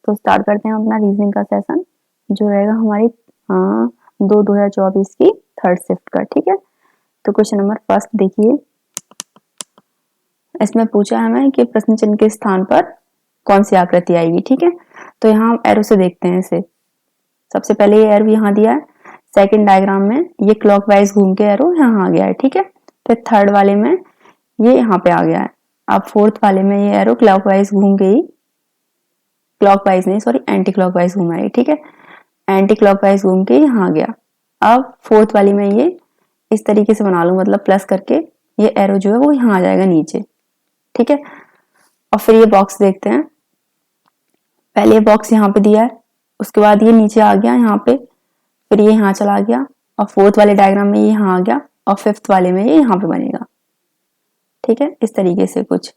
तो स्टार्ट करते हैं अपना रीजनिंग का सेशन जो रहेगा हमारी 2024 की थर्ड शिफ्ट का। ठीक है, तो क्वेश्चन नंबर फर्स्ट देखिए, इसमें पूछा है हमें कि प्रश्न चिन्ह के स्थान पर कौन सी आकृति आएगी। ठीक है, तो यहाँ हम एरो से देखते हैं इसे। सबसे पहले ये एरो यहाँ दिया है, सेकंड डायग्राम में ये क्लॉकवाइज घूम के एरो यहाँ आ गया है। ठीक है, फिर थर्ड वाले में ये यहाँ पे आ गया है। अब फोर्थ वाले में ये एरो क्लॉकवाइज घूम गई, क्लॉकवाइज नहीं सॉरी एंटी क्लॉकवाइज घूम आई। ठीक है, एंटी क्लॉकवाइज घूम के यहाँ आ गया। अब फोर्थ वाली में ये इस तरीके से बना लूं, मतलब प्लस करके ये एरो जो है वो यहाँ आ जाएगा नीचे। ठीक है, और फिर ये बॉक्स देखते हैं। पहले ये बॉक्स यहाँ पे दिया है, उसके बाद ये नीचे आ गया यहाँ पे, फिर ये यहाँ चला गया, और फोर्थ वाले डायग्राम में ये यहाँ आ गया, और फिफ्थ वाले में ये यहाँ पे बनेगा। ठीक है, इस तरीके से कुछ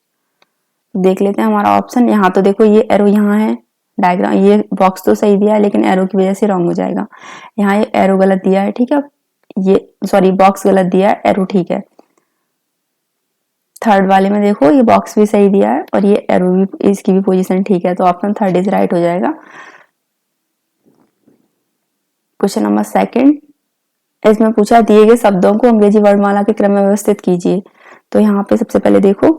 देख लेते हैं हमारा ऑप्शन। यहाँ तो देखो ये एरो यहाँ है, डायग्राम ये बॉक्स तो सही दिया है लेकिन एरो की वजह से रॉन्ग हो जाएगा। यहाँ ये एरो गलत दिया है। ठीक है, ये सॉरी बॉक्स गलत दिया है, एरो ठीक है। थर्ड वाले में देखो ये बॉक्स भी सही दिया है और ये एरो भी, इसकी भी पोजीशन ठीक है, तो ऑप्शन थर्ड इज राइट हो जाएगा। क्वेश्चन नंबर सेकंड, इसमें पूछा दिए गए शब्दों को अंग्रेजी वर्णमाला के क्रम में व्यवस्थित कीजिए। तो यहाँ पे सबसे पहले देखो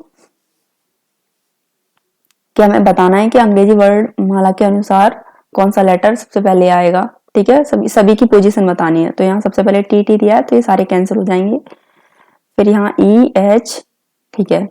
कि हमें बताना है कि अंग्रेजी वर्णमाला के अनुसार कौन सा लेटर सबसे पहले आएगा। ठीक है, सभी की पोजीशन बतानी है। तो यहाँ सबसे पहले टी दिया है तो ये सारे कैंसिल हो जाएंगे। फिर यहाँ ई एच, ठीक है,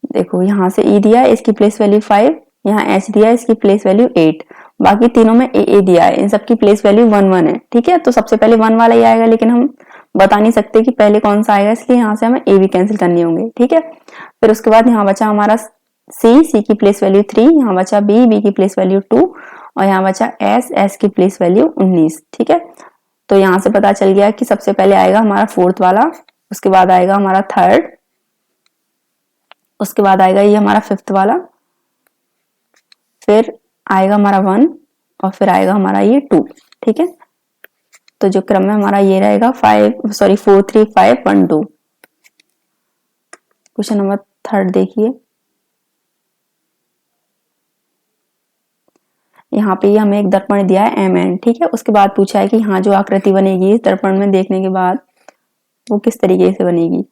देखो यहाँ से ई दिया है, इसकी प्लेस वैल्यू 5, यहाँ एच दिया है, इसकी प्लेस वैल्यू 8, बाकी तीनों में ए दिया है, इन सबकी प्लेस वैल्यू 1 है। ठीक है, तो सबसे पहले 1 वाला ही आएगा, लेकिन हम बता नहीं सकते कि पहले कौन सा आएगा, इसलिए यहाँ से हमें ए भी कैंसिल करनी होंगे। ठीक है, फिर उसके बाद यहाँ बचा हमारा सी की प्लेस वैल्यू 3, यहाँ बचा बी की प्लेस वैल्यू 2, और यहाँ बचा एस की प्लेस वैल्यू 19। ठीक है, तो यहाँ से पता चल गया कि सबसे पहले आएगा हमारा फोर्थ वाला, उसके बाद आएगा हमारा थर्ड, उसके बाद आएगा ये हमारा फिफ्थ वाला, फिर आएगा हमारा 1, और फिर आएगा हमारा ये 2। ठीक है, तो जो क्रम है हमारा ये रहेगा 4 3 5 1 2। क्वेश्चन नंबर थर्ड देखिए, यहाँ पे हमें एक दर्पण दिया है MN। ठीक है, उसके बाद पूछा है कि हाँ जो आकृति बनेगी इस दर्पण में देखने के बाद वो किस तरीके से बनेगी।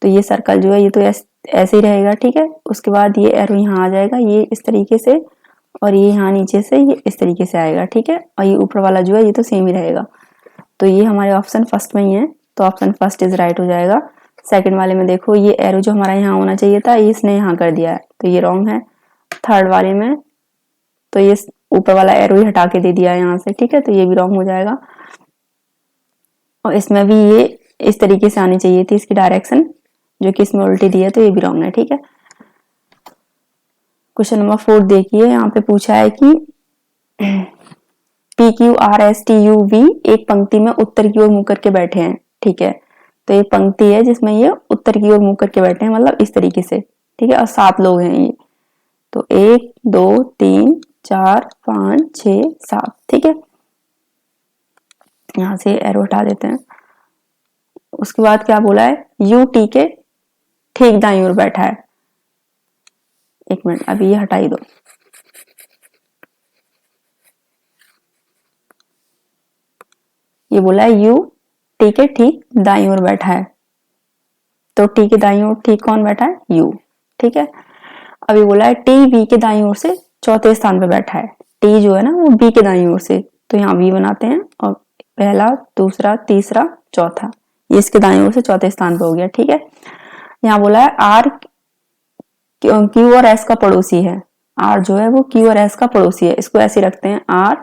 तो ये सर्कल जो है ये तो ऐसे ही रहेगा। ठीक है, उसके बाद ये एरो यहाँ आ जाएगा, ये इस तरीके से, और ये यहाँ नीचे से ये इस तरीके से आएगा। ठीक है, और ये ऊपर वाला जो है ये तो सेम ही रहेगा। तो ये हमारे ऑप्शन फर्स्ट में ही है, तो ऑप्शन फर्स्ट इज राइट हो जाएगा। सेकंड वाले में देखो ये एरो जो हमारा यहाँ होना चाहिए था इसने यहाँ कर दिया है, तो ये रॉन्ग है। थर्ड वाले में तो ये ऊपर वाला एरो ही हटा के दे दिया है यहाँ से। ठीक है, तो ये भी रॉन्ग हो जाएगा। और इसमें भी ये इस तरीके से आनी चाहिए थी इसकी डायरेक्शन, जो कि इसमें उल्टी दी है, तो ये भी रॉन्ग है। ठीक है, क्वेश्चन नंबर 4 देखिए, यहाँ पे पूछा है कि PQRSTUV एक पंक्ति में उत्तर की ओर मुंह करके बैठे हैं। ठीक है, तो ये पंक्ति है जिसमें ये उत्तर की ओर मुंह करके बैठे हैं, मतलब इस तरीके से। ठीक है, और 7 लोग हैं ये, तो 1 2 3 4 5 6 7। ठीक है, यहाँ से एरो हटा देते हैं। उसके बाद क्या बोला है, UT के ठीक दाईं ओर बैठा है। एक मिनट, अभी ये हटाई दो। ये बोला है UT के ठीक दाईं ओर बैठा है, तो T के दाईं ओर ठीक कौन बैठा है, U। ठीक है, अभी बोला है T B के दाईं ओर से चौथे स्थान पे बैठा है। T जो है ना वो B के दाईं ओर से, तो यहाँ B बनाते हैं, और पहला दूसरा तीसरा चौथा ये इसके दाईं ओर से चौथे स्थान पे हो गया। ठीक है, यहाँ बोला है R Q और S का पड़ोसी है। R जो है वो Q और S का पड़ोसी है, इसको ऐसे रखते हैं R,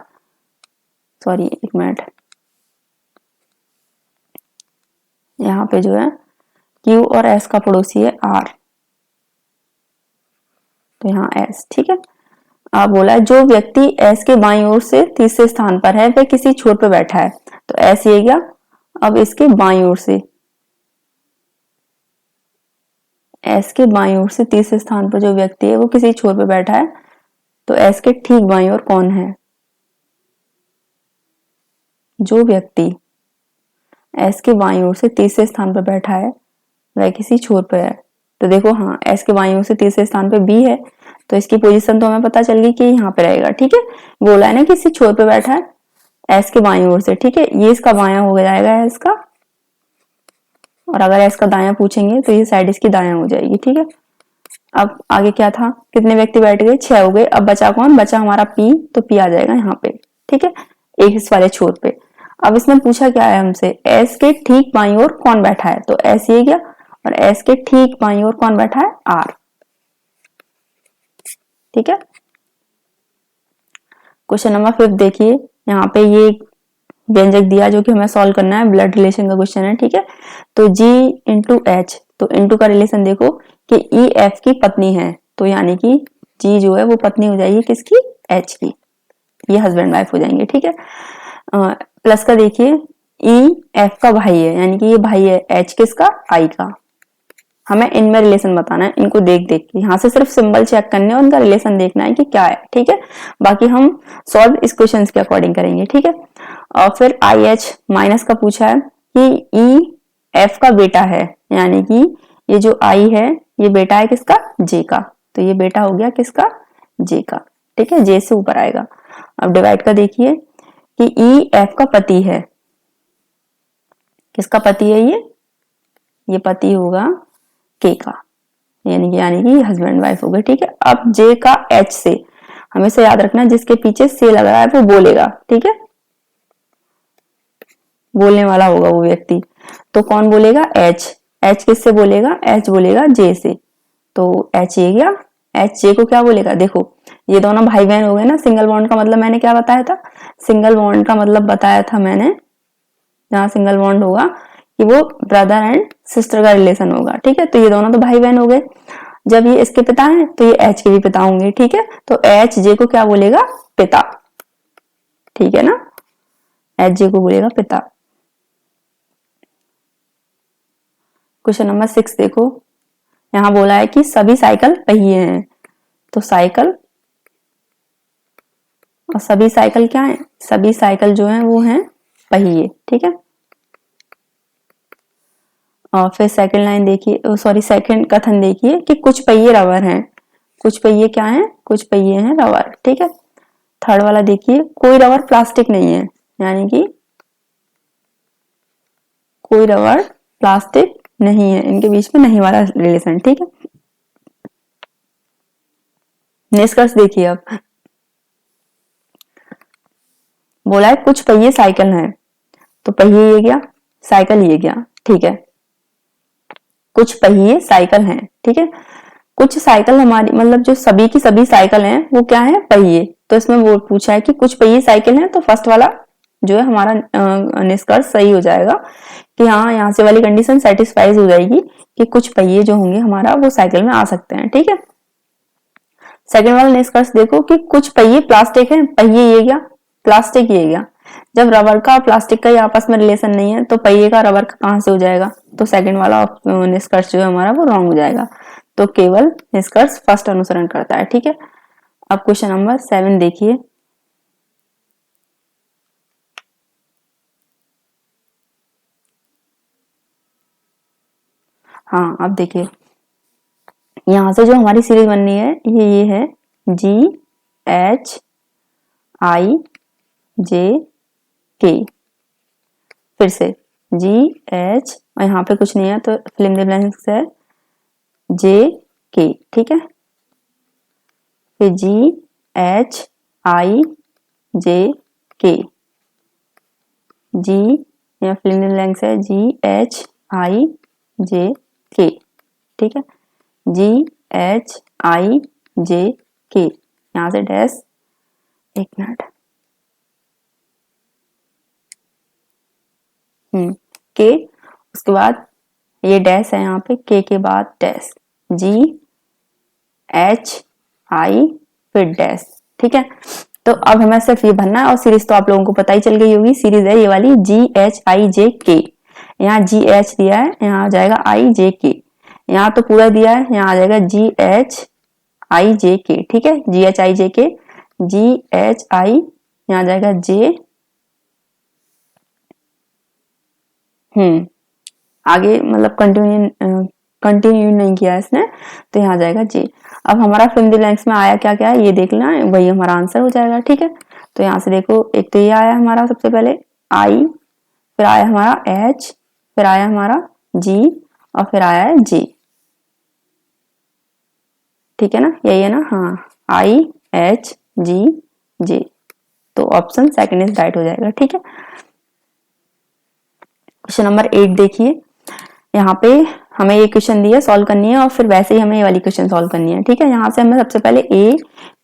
सॉरी एक मिनट, यहाँ पे जो है Q और S का पड़ोसी है R, तो यहाँ S। ठीक है, अब बोला है जो व्यक्ति S के बाईं ओर से तीसरे स्थान पर है वह किसी छोर पर बैठा है, तो S ये गया। अब इसके बाईं ओर से, S के बाईं ओर से तीसरे स्थान पर जो व्यक्ति है वो किसी छोर पर बैठा है, तो S के ठीक बाईं ओर कौन है, जो व्यक्ति S के बाईं ओर से तीसरे स्थान पर बैठा है वह किसी छोर पर है। तो देखो हाँ, S के बाईं ओर से तीसरे स्थान पे B है, तो इसकी पोजीशन तो हमें पता चल गई कि यहाँ पे रहेगा। ठीक है, बोला है ना कि इसी छोर पे बैठा है एस के बाईं ओर से। ठीक है, ये इसका बायां हो जाएगा एस का, और अगर एस का दायां पूछेंगे तो ये साइड इसकी दायां हो जाएगी। ठीक है, अब आगे क्या था, कितने व्यक्ति बैठ गए, 6 हो गए। अब बचा कौन, बचा हमारा पी, तो पी आ जाएगा यहाँ पे। ठीक है, एक इस वाले छोर पे। अब इसने पूछा क्या है हमसे, एस के ठीक बाईं ओर कौन बैठा है, तो एस ये गया, और एस के ठीक बाईं ओर कौन बैठा है, आर। ठीक है, क्वेश्चन नंबर 5 देखिए, यहाँ पे ये व्यंजक दिया जो कि हमें सॉल्व करना है, ब्लड रिलेशन का क्वेश्चन है। ठीक है, तो G इंटू एच, तो इंटू का रिलेशन देखो कि ई एफ की पत्नी है, तो यानी कि G जो है वो पत्नी हो जाएगी किसकी, H की, ये हस्बैंड वाइफ हो जाएंगे। ठीक है, प्लस का देखिए ई एफ का भाई है, यानी कि ये भाई है H किसका, I का। हमें इनमें रिलेशन बताना है, इनको देख देख के, यहाँ से सिर्फ सिंबल चेक करने और उनका रिलेशन देखना है कि क्या है। ठीक है, बाकी हम सॉल्व इस क्वेश्चन के अकॉर्डिंग करेंगे। ठीक है, और फिर आई एच माइनस का पूछा है कि ई एफ का बेटा है, यानी कि ये जो आई है ये बेटा है किसका, जे का, तो ये बेटा हो गया किसका, जे का। ठीक है, जे से ऊपर आएगा। अब डिवाइड का देखिए कि ई एफ का पति है, किसका पति है ये पति होगा के का, यानी कि हस्बैंड वाइफ हो गए। ठीक है, अब जे का एच से, हमेशा याद रखना जिसके पीछे से लग रहा है वो बोलेगा। ठीक है, बोलने वाला होगा वो व्यक्ति, तो कौन बोलेगा, एच। एच किससे बोलेगा, एच बोलेगा जे से, तो एच ये गया, एच जे को क्या बोलेगा, देखो ये दोनों भाई बहन हो गए ना। सिंगल बॉन्ड का मतलब मैंने क्या बताया था, सिंगल बॉन्ड का मतलब बताया था मैंने, जहां सिंगल बॉन्ड होगा कि वो ब्रदर एंड सिस्टर का रिलेशन होगा। ठीक है, तो ये दोनों तो भाई बहन हो गए, जब ये इसके पिता हैं तो ये एच के भी पिता होंगे। ठीक है, तो एच जे को क्या बोलेगा, पिता। ठीक है ना, एच जे को बोलेगा पिता। क्वेश्चन नंबर 6 देखो, यहां बोला है कि सभी साइकिल पहिए हैं, तो साइकिल और सभी साइकिल क्या है, सभी साइकिल जो है वो हैं पहिए। ठीक है, और फिर सेकंड लाइन देखिए, सॉरी सेकंड कथन देखिए कि कुछ पहिए रबर हैं, कुछ पहिए क्या हैं, कुछ पहिए हैं रबर। ठीक है, थर्ड वाला देखिए, कोई रबर प्लास्टिक नहीं है, यानी कि कोई रबर प्लास्टिक नहीं है, इनके बीच में नहीं वाला रिलेशन। ठीक है, निष्कर्ष देखिए, अब बोला है कुछ पहिए साइकिल हैं, तो पहिए ये गया, साइकिल ये गया। ठीक है, कुछ पहिए साइकिल हैं। ठीक है, कुछ साइकिल हमारी मतलब जो सभी की सभी साइकिल हैं वो क्या है, पहिए। तो इसमें वो पूछा है कि कुछ पहिए साइकिल हैं, तो फर्स्ट वाला जो है हमारा निष्कर्ष सही हो जाएगा कि हाँ, यहाँ से वाली कंडीशन सेटिस्फाइज हो जाएगी कि कुछ पहिए जो होंगे हमारा वो साइकिल में आ सकते हैं। ठीक है, सेकंड वाला निष्कर्ष देखो कि कुछ पहिए प्लास्टिक है, पहिए ये गया, प्लास्टिक ये गया। जब रबर का प्लास्टिक का आपस में रिलेशन नहीं है तो पहिए का रबर का कहां से हो जाएगा, तो सेकंड वाला निष्कर्ष जो है हमारा वो रॉन्ग हो जाएगा। तो केवल निष्कर्ष फर्स्ट अनुसरण करता है। ठीक है, अब क्वेश्चन नंबर 7 देखिए, हाँ अब देखिए यहां से जो हमारी सीरीज बननी है ये है जी एच आई जे के, फिर से जी एच और यहाँ पे कुछ नहीं है तो फिल इन द ब्लैंक्स है जे के। ठीक है, फिर जी एच आई जे के, जी या फिल इन द ब्लैंक्स है जी एच आई जे के। ठीक है, जी एच आई जे के, यहां से डैश, एक मिनट, के, उसके बाद ये डैश है यहाँ पे, के बाद डैश, जी एच आई फिर डैश। ठीक है, तो अब हमें सिर्फ ये भरना है और सीरीज तो आप लोगों को पता ही चल गई होगी, सीरीज है ये वाली जी एच आई जे के। यहाँ जी एच दिया है, यहाँ आ जाएगा आई जे के, यहाँ तो पूरा दिया है, यहाँ आ जाएगा जी एच आई जे के। ठीक है, जी एच आई जे के, जी एच आई, यहाँ आ जाएगा जे, आगे मतलब कंटिन्यू नहीं किया इसने, तो यहाँ आ जाएगा जे। अब हमारा फिल इन द ब्लैंक्स में आया क्या क्या है ये देखना है, वही हमारा आंसर हो जाएगा। ठीक है, तो यहाँ से देखो एक तो ये आया हमारा सबसे पहले आई, फिर आया हमारा एच, फिर आया हमारा जी और फिर आया है जे। ठीक है ना, यही है ना, हाँ आई एच जी जे, तो ऑप्शन सेकंड इज राइट हो जाएगा। ठीक है, क्वेश्चन नंबर 8 देखिए, यहाँ पे हमें ये क्वेश्चन दिया सॉल्व करनी है और फिर वैसे ही हमें ये वाली क्वेश्चन सॉल्व करनी है। ठीक है, यहाँ से हमें सबसे पहले ए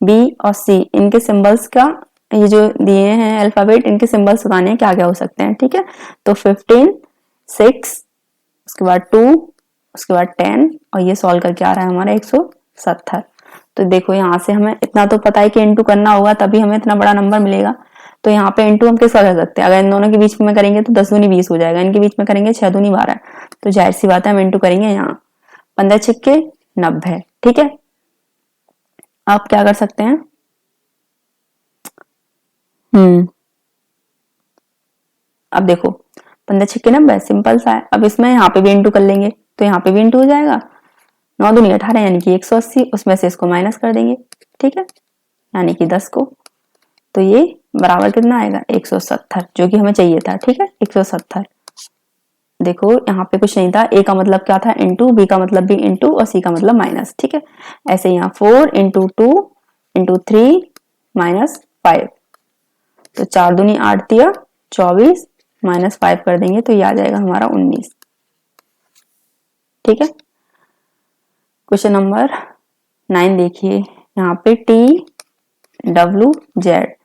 बी और सी इनके सिंबल्स का, ये जो दिए हैं अल्फाबेट, इनके सिंबल्स बताने हैं क्या क्या हो सकते हैं। ठीक है, तो 15 6, उसके बाद 2, उसके बाद 10 और ये सॉल्व करके आ रहा है हमारा 170। तो देखो यहाँ से हमें इतना तो पता है कि इंटू करना होगा तभी हमें इतना बड़ा नंबर मिलेगा। तो यहाँ पे इंटू हम किसका कर सकते हैं, अगर इन दोनों के बीच में करेंगे तो 10 दूनी 20 हो जाएगा, इनके बीच में करेंगे 6 दूनी 12, तो जाहिर सी बात है हम इंटू करेंगे यहाँ 15 छिक्के 90। ठीक है, आप क्या कर सकते हैं, अब देखो 15 छिक्के 90 सिंपल सा है। अब इसमें यहाँ पे भी इंटू कर लेंगे तो यहाँ पे भी इंटू हो जाएगा, 9 दूनी 18 यानी कि 180, उसमें से इसको माइनस कर देंगे। ठीक है, यानी कि 10 को, तो ये बराबर कितना आएगा 170, जो कि हमें चाहिए था। ठीक है, 170। देखो यहाँ पे कुछ नहीं था, ए का मतलब क्या था इंटू, बी का मतलब भी इंटू और सी का मतलब माइनस। ठीक है, ऐसे यहाँ 4 इंटू 2 इंटू 3 माइनस 5, तो 4 दूनी 8 दिया 24 माइनस 5 कर देंगे तो ये आ जाएगा हमारा 19। ठीक है, क्वेश्चन नंबर 9 देखिए, यहाँ पे टी डब्ल्यू जेड,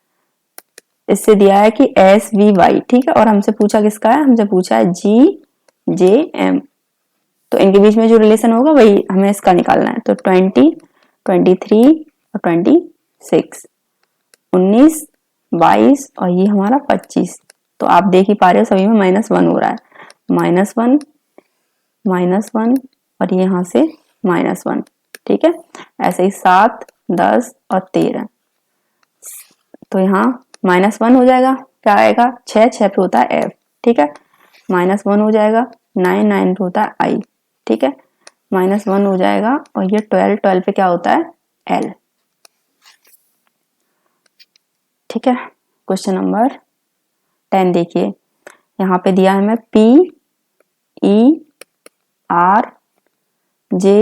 इससे दिया है कि एस वी वाई। ठीक है, और हमसे पूछा किसका है, हमसे पूछा है जी जे एम, तो इनके बीच में जो रिलेशन होगा वही हमें इसका निकालना है। तो 20 23 और 26, 19 22 और ये हमारा 25, तो आप देख ही पा रहे हो सभी में -1 हो रहा है, -1 -1 और ये यहाँ से -1। ठीक है, ऐसे ही 7 10 और 13, तो यहाँ -1 हो जाएगा, क्या आएगा 6 6 पे होता है एफ। ठीक है, -1 हो जाएगा, 9 9 पे होता है आई। ठीक है, -1 हो जाएगा और ये 12 12 पे क्या होता है एल। ठीक है, क्वेश्चन नंबर 10 देखिए, यहाँ पे दिया है हमें P E R J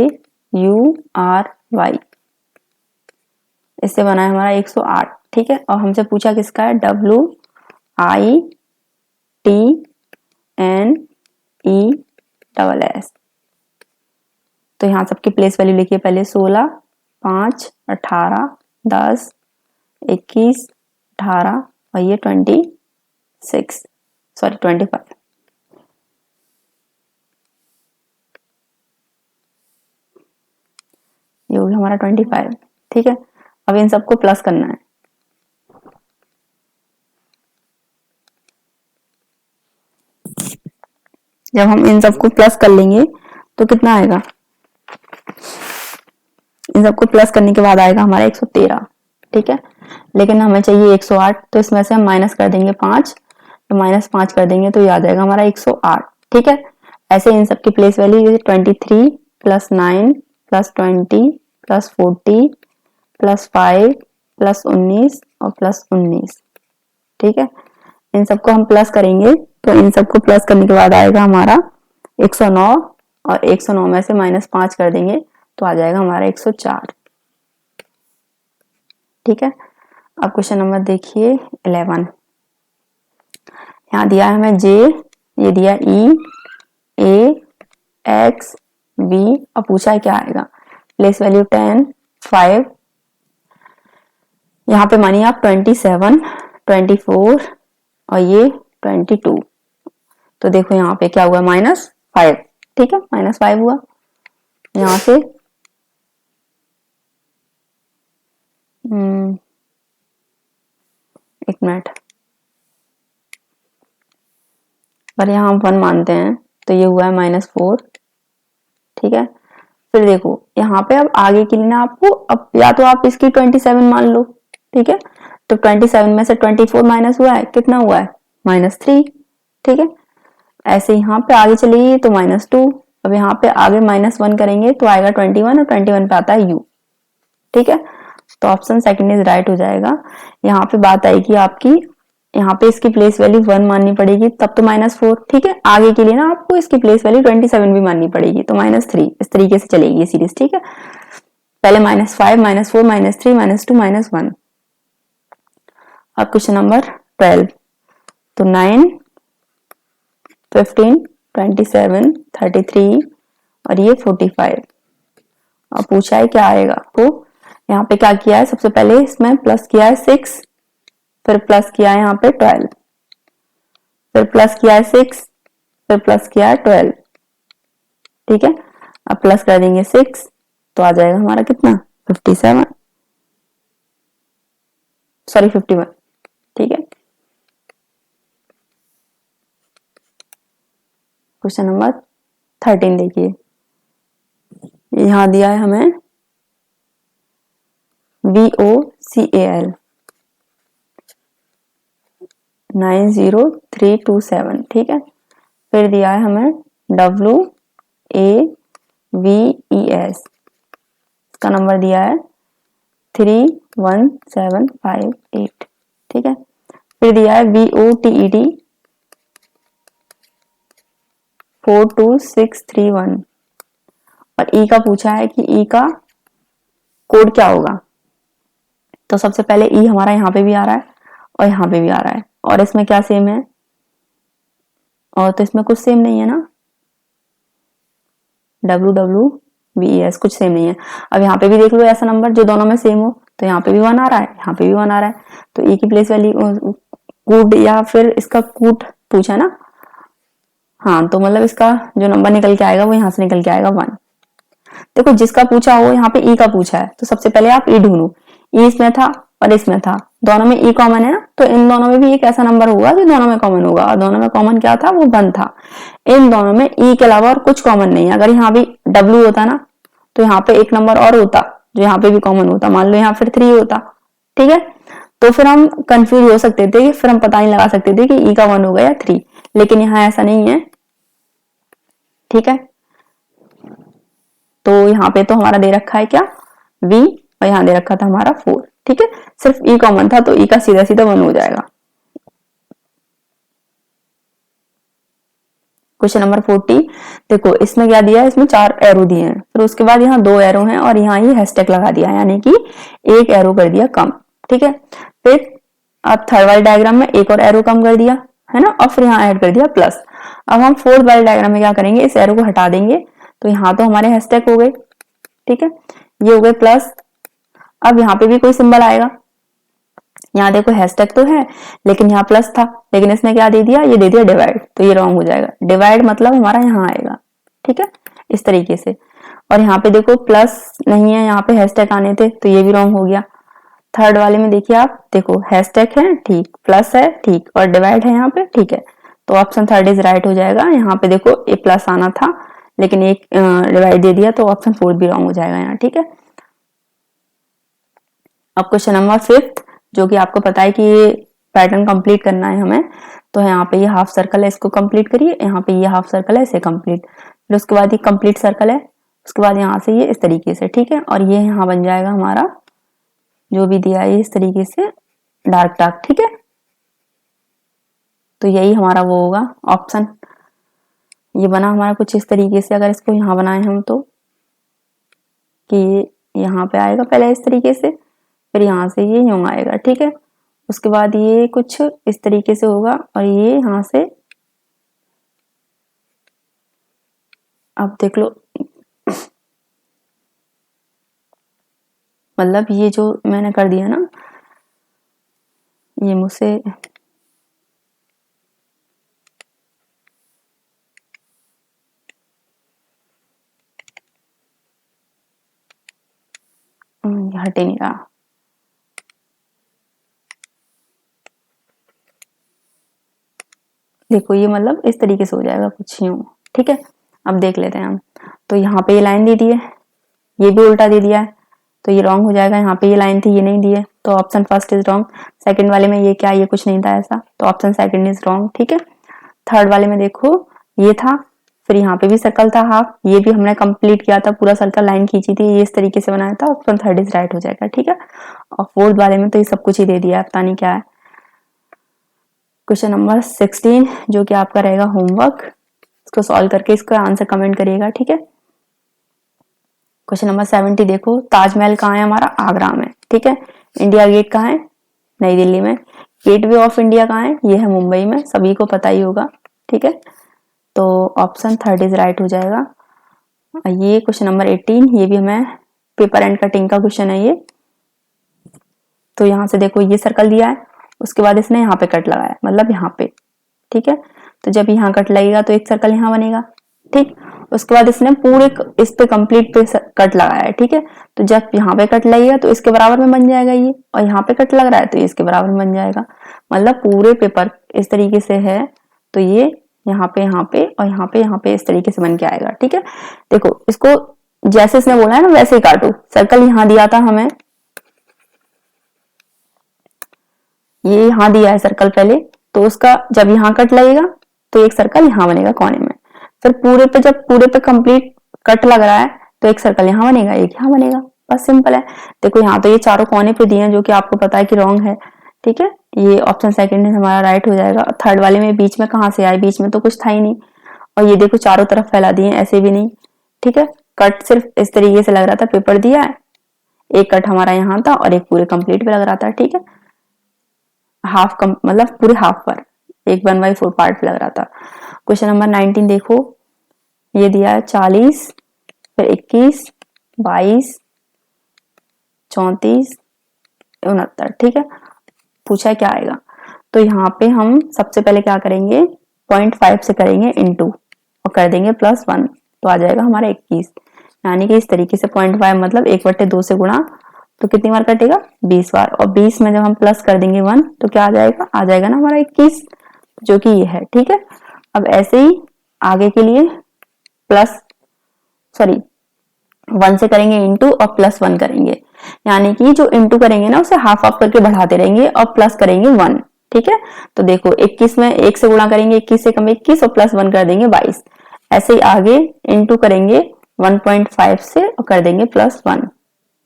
U R Y, इससे बना है हमारा 108। ठीक है, और हमसे पूछा किसका है, W I T N E double S, तो यहाँ सबकी प्लेस वैल्यू लिखिए पहले, 16 5 18 10 21 18 और ये 26 सॉरी 25। ये हो गया हमारा 25। ठीक है, अब इन सबको प्लस करना है। जब हम इन सबको प्लस कर लेंगे तो कितना आएगा, इन सबको प्लस करने के बाद आएगा हमारा 113। ठीक है, लेकिन हमें चाहिए 108, तो इसमें से हम माइनस कर देंगे 5, तो -5 कर देंगे तो ये आ जाएगा हमारा 108। ठीक है, ऐसे इन सबकी place value 23 plus 9 plus 20 plus 40 plus 5 plus 19 और प्लस 19। ठीक है, इन सबको हम प्लस करेंगे तो इन सबको प्लस करने के बाद आएगा हमारा 109 और 109 में से -5 कर देंगे तो आ जाएगा हमारा 104। ठीक है, अब क्वेश्चन नंबर देखिए 11, यहाँ दिया है हमें जे, ये दिया ई ए एक्स वी और पूछा है क्या आएगा, प्लेस वैल्यू 10 5, यहाँ पे मानिए आप 27 24 और ये 22, तो देखो यहाँ पे क्या हुआ -5। ठीक है, -5 हुआ, यहाँ से एक मिनट, पर यहाँ हम 1 मानते हैं तो ये हुआ है -4। ठीक है, फिर देखो यहाँ पे अब आगे के लिए ना आपको, अब या तो आप इसकी 27 मान लो। ठीक है, तो 27 में से 24 माइनस हुआ है, कितना हुआ है -3। ठीक है, ऐसे यहाँ पे आगे चलिए तो -2, अब यहाँ पे आगे -1 करेंगे तो आएगा 21 और 21 पे आता है u। ठीक है, तो ऑप्शन सेकंड इज राइट हो जाएगा। यहाँ पे बात आएगी आपकी, यहाँ पे इसकी प्लेस वैल्यू 1 माननी पड़ेगी, तब तो -4। ठीक है, आगे के लिए ना आपको इसकी प्लेस वैल्यू 27 भी माननी पड़ेगी, तो -3 इस तरीके से चलेगी ये सीरीज। ठीक है, पहले -5, -4, -3, -2, -1। अब क्वेश्चन नंबर 12, तो 9, 15, 27, 33 और ये 45। अब पूछा है क्या आएगा, तो यहाँ पे क्या किया है, सबसे पहले इसमें प्लस किया है 6, फिर प्लस किया है यहाँ पे 12, फिर प्लस किया है 6, फिर प्लस किया है 12। ठीक है, अब प्लस कर देंगे 6, तो आ जाएगा हमारा कितना 57, सॉरी 51। ठीक है, क्वेश्चन नंबर 13 देखिए, यहां दिया है हमें VOCAL 90327। ठीक है, फिर दिया है हमें WAVES, इसका नंबर दिया है 31758। ठीक है, फिर दिया है VOTED 42631 और E का पूछा है कि E का कोड क्या होगा। तो सबसे पहले E हमारा यहाँ पे भी आ रहा है और यहाँ पे भी आ रहा है, और इसमें क्या सेम है, और तो इसमें कुछ सेम नहीं है ना, WWVES कुछ सेम नहीं है। अब यहाँ पे भी देख लो ऐसा नंबर जो दोनों में सेम हो, तो यहाँ पे भी 1 आ रहा है, यहाँ पे भी 1 आ रहा है, तो E की प्लेस वैल्यू कूट या फिर इसका कूट पूछा ना, हाँ, तो मतलब इसका जो नंबर निकल के आएगा वो यहाँ से निकल के आएगा 1। देखो जिसका पूछा हो, यहाँ पे E का पूछा है, तो सबसे पहले आप E ढूंढो, E इसमें था और इसमें था, दोनों में E कॉमन है ना, तो इन दोनों में भी एक ऐसा नंबर होगा जो दोनों में कॉमन होगा, और दोनों में कॉमन क्या था, वो 1 था। इन दोनों में E के अलावा और कुछ कॉमन नहीं है। अगर यहाँ भी W होता ना, तो यहाँ पे एक नंबर और होता जो यहाँ पे भी कॉमन होता, मान लो यहाँ फिर 3 होता। ठीक है, तो फिर हम कंफ्यूज हो सकते थे, फिर हम पता नहीं लगा सकते थे कि E का 1 होगा या 3, लेकिन यहाँ ऐसा नहीं है। ठीक है, तो यहाँ पे तो हमारा दे रखा है क्या, V, और यहाँ दे रखा था हमारा 4। ठीक है, सिर्फ E कॉमन था, तो E का सीधा सीधा 1 हो जाएगा। क्वेश्चन नंबर 40, देखो इसमें क्या दिया है, इसमें 4 एरो दिए हैं, फिर उसके बाद यहाँ 2 एरो हैं और यहाँ ये हैशटैग लगा दिया है, यानी कि एक एरो कर दिया कम। ठीक है, फिर अब थर्ड वाले डायग्राम में एक और एरो कम कर दिया है ना, और फिर यहाँ ऐड कर दिया प्लस। अब हम फोर्थ वाले डायग्राम में क्या करेंगे, इस एरो को हटा देंगे, तो यहाँ तो हमारे हैशटैग हो गए। ठीक है, ये हो गए प्लस। अब यहाँ पे भी कोई सिंबल आएगा, यहाँ देखो हैशटैग तो है लेकिन यहाँ प्लस था, लेकिन इसने क्या दे दिया, ये दे दिया डिवाइड, तो ये रॉन्ग हो जाएगा। डिवाइड मतलब हमारा यहाँ आएगा। ठीक है, इस तरीके से। और यहाँ पे देखो प्लस नहीं है, यहाँ पे हैशटैग आने थे, तो ये भी रॉन्ग हो गया। थर्ड वाले में देखिए आप, देखो हैशटैग है ठीक, प्लस है ठीक, और डिवाइड है यहाँ पे ठीक है, तो ऑप्शन थर्ड इज राइट हो जाएगा। यहाँ पे देखो ए प्लस आना था लेकिन एक डिवाइड दे दिया, तो ऑप्शन फोर्थ भी रॉन्ग हो जाएगा यहाँ। ठीक है, अब क्वेश्चन नंबर 5, जो कि आपको पता है कि ये पैटर्न कंप्लीट करना है हमें, तो यहाँ पे ये हाफ सर्कल है, इसको कंप्लीट करिए, यहाँ पे ये हाफ सर्कल है, इसे कंप्लीट, फिर उसके बाद ये कंप्लीट सर्कल है, उसके बाद यहाँ से ये इस तरीके से। ठीक है, और ये यहाँ बन जाएगा हमारा जो भी दिया है इस तरीके से डार्क डार्क। ठीक है, तो यही हमारा वो होगा ऑप्शन, ये बना हमारा कुछ इस तरीके से। अगर इसको यहाँ बनाए हम तो कि यहाँ पे आएगा पहले इस तरीके से, फिर यहाँ से ये यूं आएगा। ठीक है, उसके बाद ये कुछ इस तरीके से होगा और ये यहाँ से, अब देख लो मतलब ये जो मैंने कर दिया ना, ये मुझसे हट ही नहीं रहा। देखो ये मतलब इस तरीके से हो जाएगा कुछ यूं। ठीक है, अब देख लेते हैं हम। तो यहाँ पे ये लाइन दे दी है, ये भी उल्टा दे दिया है, तो ये रॉन्ग हो जाएगा। यहाँ पे ये लाइन थी, ये नहीं दी है, तो option first is wrong. Second वाले में ये क्या, ये कुछ नहीं था ऐसा, तो ऑप्शन सेकंड इज रॉन्ग। ठीक है, थर्ड वाले में देखो ये था फिर यहाँ पे भी सर्कल था हाफ, ये भी हमने कंप्लीट किया था, पूरा सर्कल लाइन खींची थी, ये इस तरीके से बनाया था। ऑप्शन थर्ड इज राइट हो जाएगा, ठीक है। और फोर्थ वाले में तो ये सब कुछ ही दे दिया है, पता नहीं क्या है। क्वेश्चन नंबर 16 जो कि आपका रहेगा होमवर्क, इसको सॉल्व करके इसका आंसर कमेंट करिएगा, ठीक है। क्वेश्चन नंबर 70 देखो, ताजमहल कहाँ है हमारा, आगरा में, ठीक है। इंडिया गेट कहाँ है, नई दिल्ली में। गेटवे ऑफ इंडिया कहाँ है, ये है मुंबई में, सभी को पता ही होगा, ठीक है। तो ऑप्शन थर्ड इज राइट हो जाएगा। ये क्वेश्चन नंबर 18, ये भी हमें पेपर एंड कटिंग का क्वेश्चन है ये। तो यहाँ से देखो ये सर्कल दिया है, उसके बाद इसने यहाँ पे कट लगाया, मतलब यहाँ पे, ठीक है। तो जब यहाँ कट लगेगा तो एक सर्कल यहाँ बनेगा, ठीक। उसके बाद इसने पूरे इस पे कंप्लीट पे कट लगाया है, ठीक है। तो जब यहाँ पे कट लगेगा तो इसके बराबर में बन जाएगा ये, और यहाँ पे कट लग रहा है तो ये इसके बराबर में बन जाएगा। मतलब पूरे पेपर इस तरीके से है, तो ये यहाँ पे और यहाँ पे इस तरीके से बन के आएगा, ठीक है। देखो इसको जैसे इसने बोला है ना वैसे ही काटो। सर्कल यहाँ दिया था हमें, ये यहाँ दिया है सर्कल पहले, तो उसका जब यहाँ कट लगेगा तो एक सर्कल यहाँ बनेगा कोने में। फिर पूरे पे जब पूरे पे कंप्लीट कट लग रहा है तो एक सर्कल यहाँ बनेगा, एक यहाँ बनेगा, बस सिंपल है। देखो यहाँ तो ये चारों कोने पे दिए हैं जो कि आपको पता है कि रॉन्ग है, ठीक है। ये ऑप्शन सेकंड हमारा राइट हो जाएगा। थर्ड वाले में बीच में कहाँ से आए, बीच में तो कुछ था ही नहीं। और ये देखो चारों तरफ फैला दिए, ऐसे भी नहीं, ठीक है। कट सिर्फ इस तरीके से लग रहा था, पेपर दिया है, एक कट हमारा यहाँ था और एक पूरे कंप्लीट पे लग रहा था, ठीक है। हाफ कम मतलब पूरे हाफ पर, एक 1/4 पार्ट पे लग रहा था। क्वेश्चन नंबर 19 देखो, ये दिया है 40, फिर 21, 22, 34, 69, ठीक है। पूछा है क्या आएगा, तो यहाँ पे हम सबसे पहले क्या करेंगे, 0.5 से करेंगे इनटू और कर देंगे +1, तो आ जाएगा हमारा 21। यानी कि इस तरीके से 0.5 मतलब 1/2 से गुणा, तो कितनी बार कटेगा, 20 बार। और 20 में जब हम प्लस कर देंगे 1 तो क्या आ जाएगा ना हमारा 21, जो कि ये है, ठीक है। अब ऐसे ही आगे के लिए 1 से करेंगे इंटू और +1 करेंगे, यानी कि जो इंटू करेंगे ना उसे हाफ हाफ करके बढ़ाते रहेंगे और प्लस करेंगे 1, ठीक है। तो देखो 21 में 1 से गुणा करेंगे, 21 से कम 21 और +1 कर देंगे 22। ऐसे ही आगे इंटू करेंगे 1.5 से और कर देंगे +1,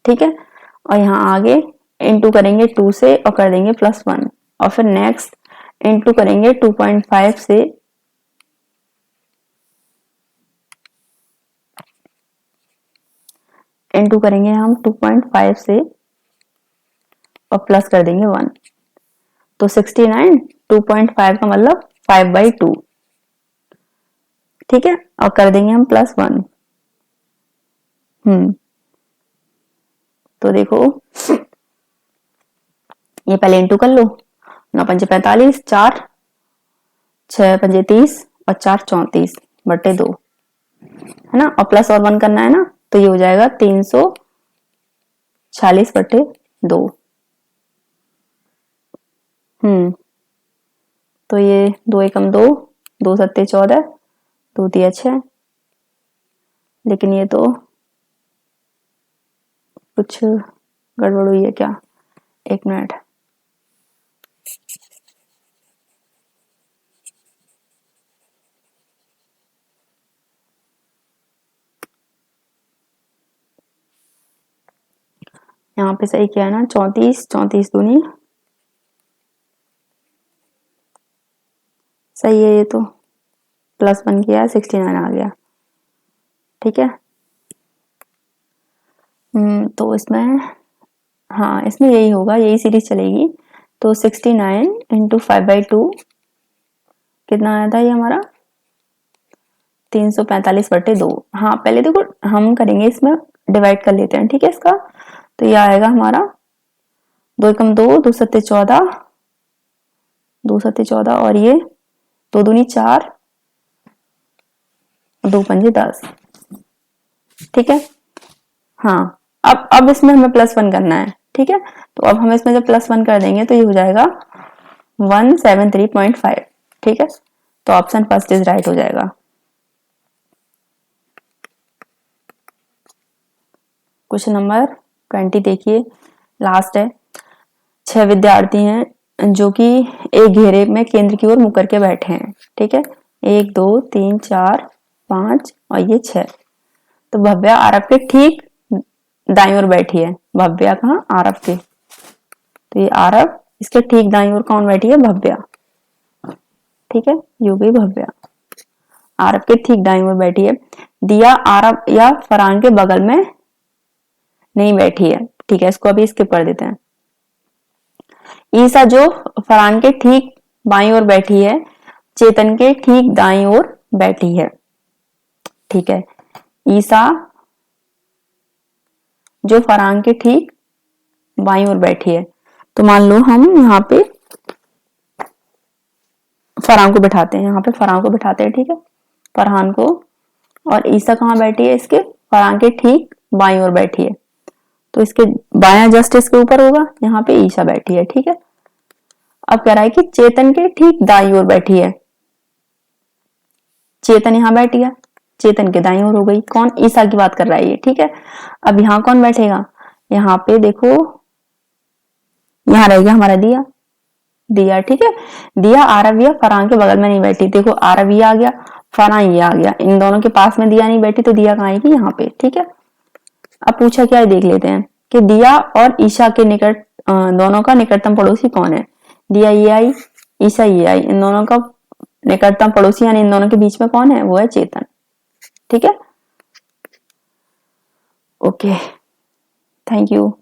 ठीक है। और यहाँ आगे इंटू करेंगे 2 से और कर देंगे +1, और फिर नेक्स्ट इंटू करेंगे 2.5 से इंटू करेंगे हम 2.5 से और प्लस कर देंगे 1, तो 69, 2.5 का मतलब 5/2, ठीक है। और कर देंगे हम +1। तो देखो ये पहले इंटू कर लो, 9×5 = 45, 4 6 × 30 और 4 34/2, है ना। और प्लस और 1 करना है ना, तो ये हो जाएगा 346/2। तो ये 2 एकम 2, 2 सत्ते 14, 2 तिया 6, लेकिन ये तो कुछ गड़बड़ हुई है क्या, 1 मिनट। यहाँ पे सही किया है ना, 34, 34 दूनी सही है, ये तो +1 किया है, 69 आ गया, ठीक है। तो इसमें हाँ इसमें यही होगा, यही सीरीज चलेगी। तो 69 × 5/2 कितना आया था ये हमारा, 345/2। हाँ पहले देखो हम करेंगे, इसमें डिवाइड कर लेते हैं, ठीक है इसका। तो ये आएगा हमारा 2 एकम 2, 2 सत्ते 14, 2 सत्ते 14 और ये 2 दूनी 4, 2 पंजे 10, ठीक है। हाँ अब इसमें हमें +1 करना है, ठीक है। तो अब हम इसमें जब +1 कर देंगे तो ये हो जाएगा 173.5, ठीक है। तो ऑप्शन फर्स्ट इज राइट हो जाएगा। क्वेश्चन नंबर 20 देखिए, लास्ट है। 6 विद्यार्थी हैं जो कि एक घेरे में केंद्र की ओर मुकर के बैठे हैं, ठीक है। 1 2 3 4 5 और ये 6। तो भव्या आरव के ठीक दाईं ओर बैठी है। भव्या कहाँ? आरव के। तो ये आरव, इसके ठीक दाईं ओर कौन बैठी है? भव्या। ठीक है, ये हो गई भव्या। आरव के ठीक दाईं ओर बैठी है। दिया आरव या फरहान के बगल में नहीं बैठी है। ठीक है, इसको अभी स्किप कर देते हैं। ईसा जो फरहान के ठीक बाईं ओर बैठी है, चेतन के ठीक दाईं ओर बैठी है। ठीक है, ईसा जो फरहान के ठीक बाईं ओर बैठी है। तो मान लो हम यहाँ पे फरहान को बिठाते हैं, यहाँ पे फरहान को बिठाते हैं। ठीक है, फरहान को, और ईसा कहाँ बैठी है? इसके फरहान के ठीक बाईं ओर बैठी है। तो इसके बायां जस्ट इसके ऊपर होगा, यहाँ पे ईसा बैठी है। ठीक है, अब कह रहा है कि चेतन के ठीक दाईं ओर बैठी है। चेतन यहाँ बैठी है, चेतन के दाईं ओर हो गई। कौन? ईसा की बात कर रहा है ये। ठीक है, अब यहाँ कौन बैठेगा? यहाँ पे देखो, यहाँ रहेगा हमारा दिया। दिया, ठीक है, दिया आरव या फरहान के बगल में नहीं बैठी। देखो आरव ये आ गया, फरहान ये आ गया, इन दोनों के पास में दिया नहीं बैठी, तो दिया कहाँ आएगी? यहाँ पे। ठीक है, अब पूछा क्या है देख लेते हैं कि दिया और ईशा के निकट दोनों का निकटतम पड़ोसी कौन है? दिया ये आई, ईशा ये आई, इन दोनों का निकटतम पड़ोसी यानी इन दोनों के बीच में कौन है? वो है चेतन। ठीक है, ओके, थैंक यू।